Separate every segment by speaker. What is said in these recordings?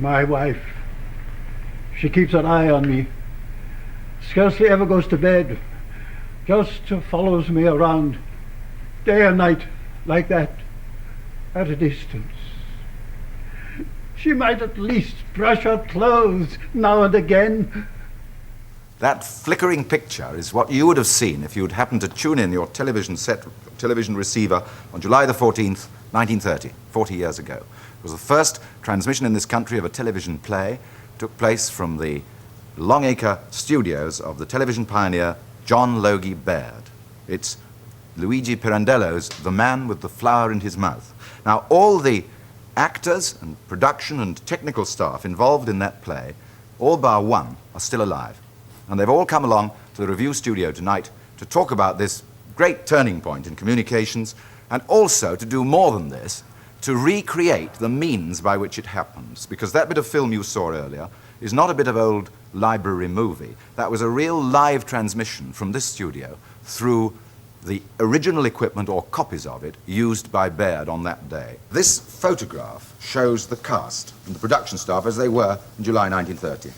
Speaker 1: My wife, she keeps an eye on me. Scarcely ever goes to bed. Just follows me around day and night like that, at a distance. She might at least brush her clothes now and again.
Speaker 2: That flickering picture is what you would have seen if you'd happened to tune in your television receiver on July the 14th, 1930, 40 years ago. It was the first transmission in this country of a television play. It took place from the Longacre studios of the television pioneer John Logie Baird. It's Luigi Pirandello's The Man with the Flower in His Mouth. Now, all the actors and production and technical staff involved in that play, all bar one, are still alive. And they've all come along to the review studio tonight to talk about this great turning point in communications, and also to do more than this, to recreate the means by which it happens. Because that bit of film you saw earlier is not a bit of old library movie. That was a real live transmission from this studio through the original equipment, or copies of it, used by Baird on that day. This photograph shows the cast and the production staff as they were in July 1930.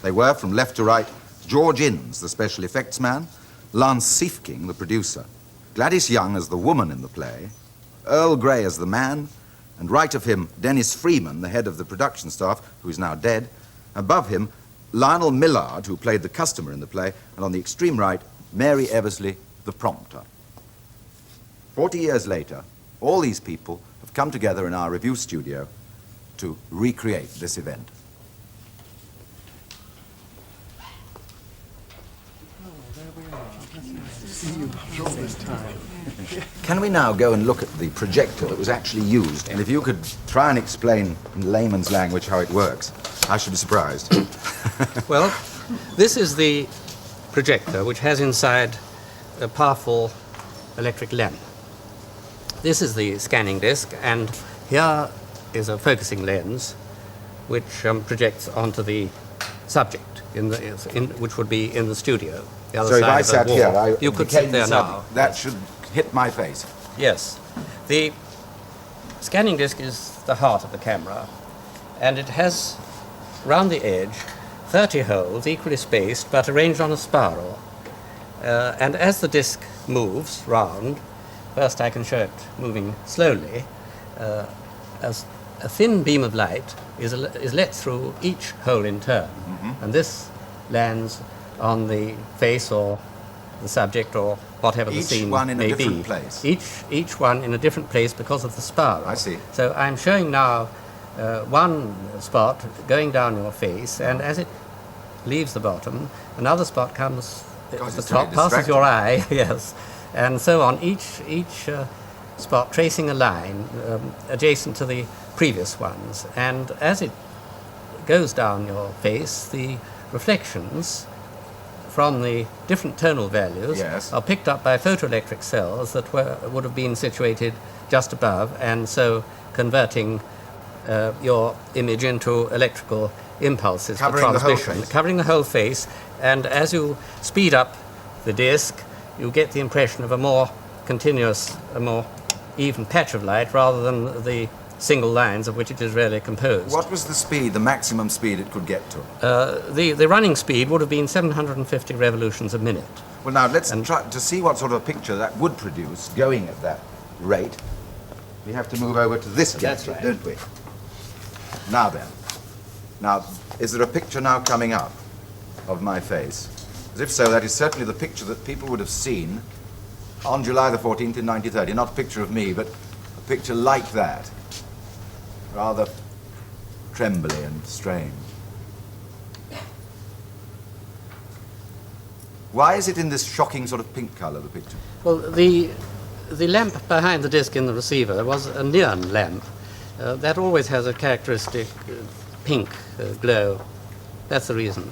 Speaker 2: They were, from left to right, George Innes, the special effects man, Lance Siefking, the producer, Gladys Young as the woman in the play, Earl Grey as the man, and right of him, Dennis Freeman, the head of the production staff, who is now dead. Above him, Lionel Millard, who played the customer in the play, and on the extreme right, Mary Eversley, the prompter. 40 years later, all these people have come together in our review studio to recreate this event. Can we now go and look at the projector that was actually used? And if you could try and explain in layman's language how it works, I should be surprised.
Speaker 3: Well, this is the projector, which has inside a powerful electric lamp. This is the scanning disc, and here is a focusing lens which projects onto the subject, which would be in the studio. The other
Speaker 2: So if
Speaker 3: side
Speaker 2: I
Speaker 3: of the
Speaker 2: sat
Speaker 3: wall.
Speaker 2: here,
Speaker 3: you could sit there now.
Speaker 2: That should hit my face.
Speaker 3: Yes. The scanning disc is the heart of the camera, and it has, round the edge, 30 holes, equally spaced, but arranged on a spiral. And as the disc moves round, first I can show it moving slowly, as a thin beam of light is let through each hole in turn. Mm-hmm. And this lands on the face or the subject or whatever the scene may be.
Speaker 2: Each one in a different place.
Speaker 3: Each one in a different place because of the spiral.
Speaker 2: I see.
Speaker 3: So I'm showing now one spot going down your face, and as it leaves the bottom, another spot comes at the top, passes your eye, yes, and so on. Each spot tracing a line adjacent to the previous ones, and as it goes down your face, the reflections from the different tonal values
Speaker 2: yes.
Speaker 3: are picked up by photoelectric cells that would have been situated just above, and so converting your image into electrical impulses for transmission. Covering the whole face, and as you speed up the disc, you get the impression of a more continuous, a more even patch of light rather than the single lines of which it is really composed.
Speaker 2: What was the speed, the maximum speed it could get to?
Speaker 3: The running speed would have been 750 revolutions a minute.
Speaker 2: Well, now, let's try to see what sort of a picture that would produce going at that rate. We have to move over to this gadget, right, don't we? Now then. Now, is there a picture now coming up of my face? As if so, that is certainly the picture that people would have seen on July the 14th in 1930. Not a picture of me, but a picture like that. Rather trembly and strange. Why is it in this shocking sort of pink colour, the picture?
Speaker 3: Well, the lamp behind the disc in the receiver was a neon lamp. That always has a characteristic pink glow. That's the reason.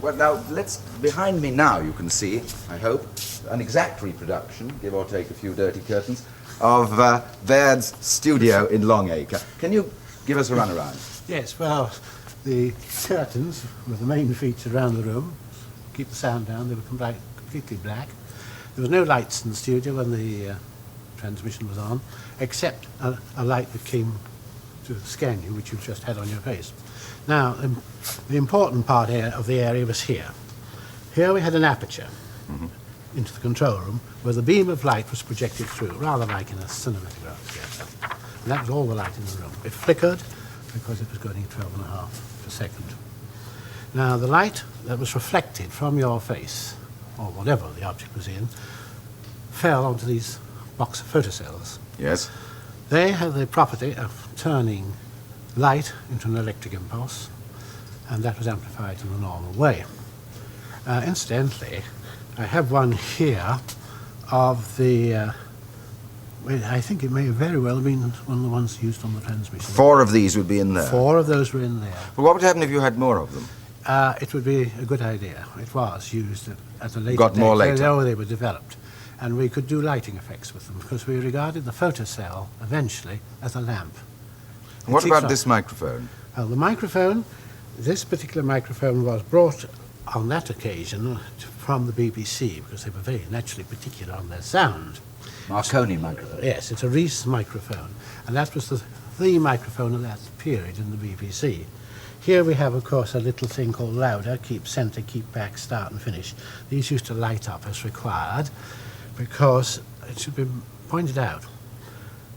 Speaker 2: Well, now, behind me now you can see, I hope, an exact reproduction, give or take a few dirty curtains, of Baird's studio in Longacre. Can you give us a runaround?
Speaker 1: Yes, well, the curtains were the main feature around the room. Keep the sound down, they were completely black. There was no lights in the studio when the transmission was on, except a light that came
Speaker 4: to scan you, which you've just had on your face. Now, the important part here of the area was here. Here we had an aperture into the control room where the beam of light was projected through, rather like in a cinematograph theatre. And that was all the light in the room. It flickered because it was going at 12.5 per second. Now, the light that was reflected from your face, or whatever the object was in, fell onto these box of photocells.
Speaker 2: Yes.
Speaker 4: They have the property of turning light into an electric impulse, and that was amplified in the normal way. Incidentally, I have one here of the, I think it may very well have been one of the ones used on the transmission.
Speaker 2: 4 of these would be in there.
Speaker 4: 4 of those were in there.
Speaker 2: Well, what would happen if you had more of them?
Speaker 4: It would be a good idea. It was used at a later
Speaker 2: Got
Speaker 4: date.
Speaker 2: more later.
Speaker 4: They were developed. And we could do lighting effects with them because we regarded the photocell eventually as a lamp.
Speaker 2: And what
Speaker 4: It
Speaker 2: about
Speaker 4: keeps
Speaker 2: this microphone?
Speaker 4: Well, the microphone, this particular microphone was brought on that occasion from the BBC because they were very naturally particular on their sound.
Speaker 5: Marconi microphone.
Speaker 4: Yes, it's a Reese microphone, and that was the microphone of that period in the BBC. Here we have, of course, a little thing called louder, keep center, keep back, start and finish. These used to light up as required because it should be pointed out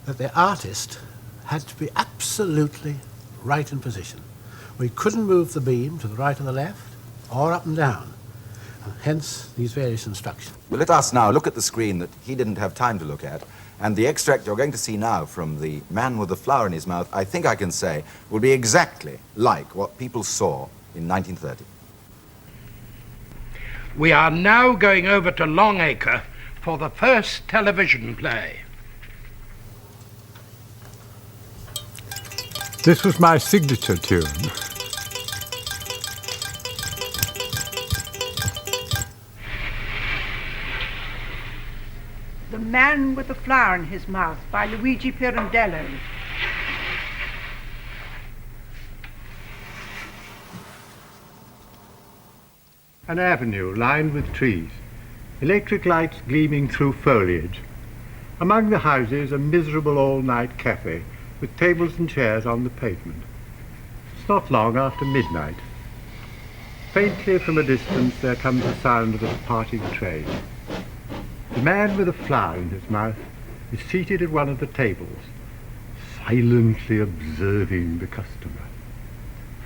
Speaker 4: that the artist had to be absolutely right in position. We couldn't move the beam to the right or the left or up and down, and hence these various instructions.
Speaker 2: Well, let us now look at the screen that he didn't have time to look at, and the extract you're going to see now from the man with the flower in his mouth, I think I can say, will be exactly like what people saw in 1930.
Speaker 6: We are now going over to Longacre for the first television play.
Speaker 7: This was my signature tune.
Speaker 8: The Man with the Flower in His Mouth by Luigi Pirandello.
Speaker 1: An avenue lined with trees, electric lights gleaming through foliage. Among the houses, a miserable all-night cafe with tables and chairs on the pavement. It's not long after midnight. Faintly from a distance there comes the sound of a departing train. The man with a flower in his mouth is seated at one of the tables, silently observing the customer,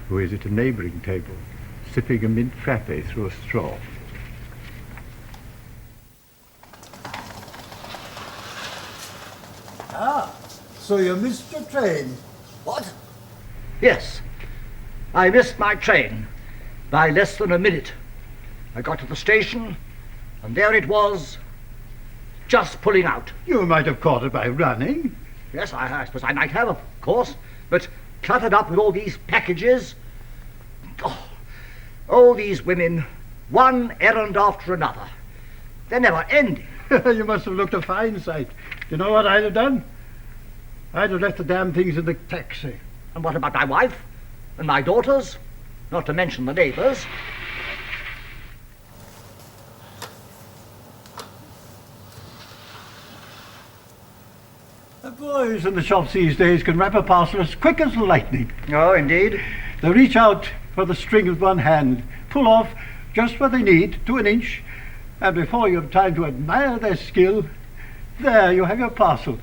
Speaker 1: who is at a neighbouring table, sipping a mint frappe through a straw.
Speaker 9: So you missed your train?
Speaker 5: What? Yes. I missed my train by less than a minute. I got to the station, and there it was, just pulling out.
Speaker 1: You might have caught it by running.
Speaker 5: Yes, I suppose I might have, of course, but cluttered up with all these packages. Oh, these women, one errand after another. They're never ending.
Speaker 1: You must have looked a fine sight. You know what I'd have done? I'd have left the damn things in the taxi.
Speaker 5: And what about my wife and my daughters? Not to mention the neighbours.
Speaker 1: The boys in the shops these days can wrap a parcel as quick as lightning.
Speaker 5: Oh, indeed.
Speaker 1: They reach out for the string with one hand, pull off just what they need to an inch, and before you have time to admire their skill, there you have your parcel,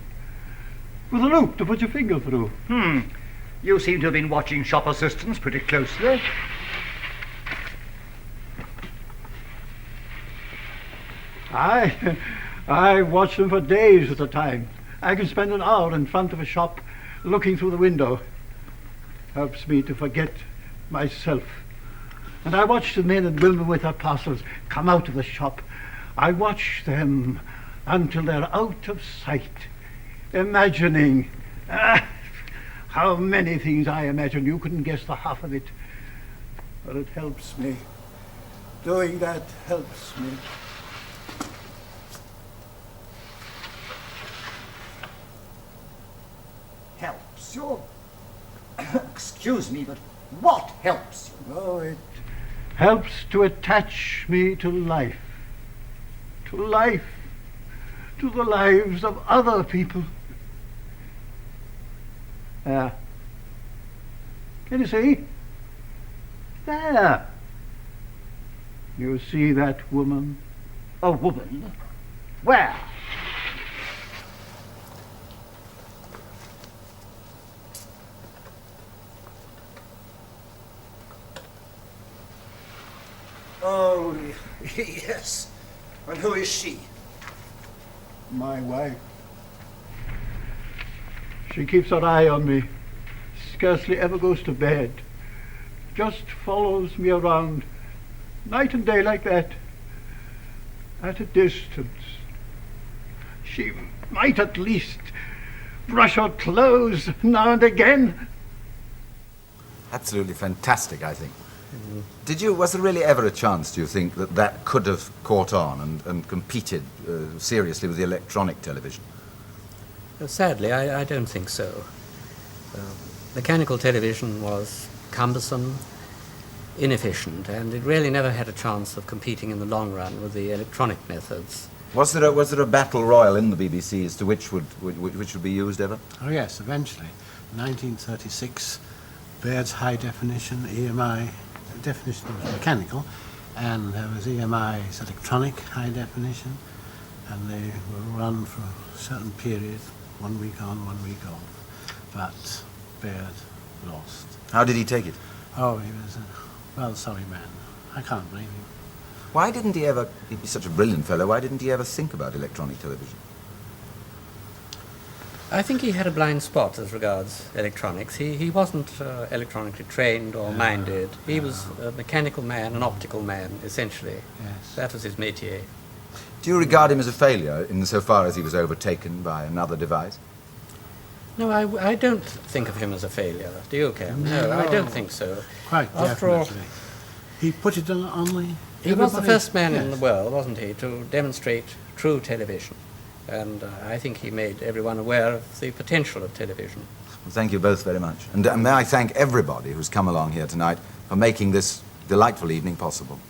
Speaker 1: with a loop to put your finger through.
Speaker 5: You seem to have been watching shop assistants pretty closely.
Speaker 1: I watch them for days at a time. I can spend an hour in front of a shop looking through the window. Helps me to forget myself. And I watch the men and women with their parcels come out of the shop. I watch them until they're out of sight, imagining. How many things I imagine, you couldn't guess the half of it. But it helps me. Doing that helps me.
Speaker 5: Helps you? Excuse me, but what helps you?
Speaker 1: Oh, it helps to attach me to life. To life. To the lives of other people. Can you see? There. You see that woman?
Speaker 5: A woman? Where?
Speaker 10: Oh, yes. And who is she?
Speaker 1: My wife. She keeps her eye on me. Scarcely ever goes to bed. Just follows me around night and day like that. At a distance. She might at least brush her clothes now and again.
Speaker 2: Absolutely fantastic, I think. Was there really ever a chance, do you think, that that could have caught on and competed seriously with the electronic television?
Speaker 3: Sadly, I don't think so. Mechanical television was cumbersome, inefficient, and it really never had a chance of competing in the long run with the electronic methods.
Speaker 2: Was there a battle royal in the BBC as to which would be used ever?
Speaker 4: Oh yes, eventually. 1936, Baird's high definition, EMI definition was mechanical, and there was EMI's electronic high definition, and they were run for a certain period, 1 week on, 1 week off. But Baird lost.
Speaker 2: How did he take it?
Speaker 4: Oh, he was a sorry man. I can't blame him.
Speaker 2: Why didn't he ever, he'd be such a brilliant fellow, why didn't he ever think about electronic television?
Speaker 3: I think he had a blind spot as regards electronics. He wasn't electronically trained or minded. He was a mechanical man, an optical man, essentially.
Speaker 4: Yes.
Speaker 3: That was his métier.
Speaker 2: Do you regard him as a failure insofar as he was overtaken by another device?
Speaker 3: No, I don't think of him as a failure. Do you, Cam? No, I don't think so.
Speaker 4: Quite
Speaker 3: After all,
Speaker 4: definitely. He put it on the...
Speaker 3: he was the first man in
Speaker 4: yes.
Speaker 3: the world, wasn't he, to demonstrate true television. And I think he made everyone aware of the potential of television.
Speaker 2: Well, thank you both very much. And may I thank everybody who's come along here tonight for making this delightful evening possible.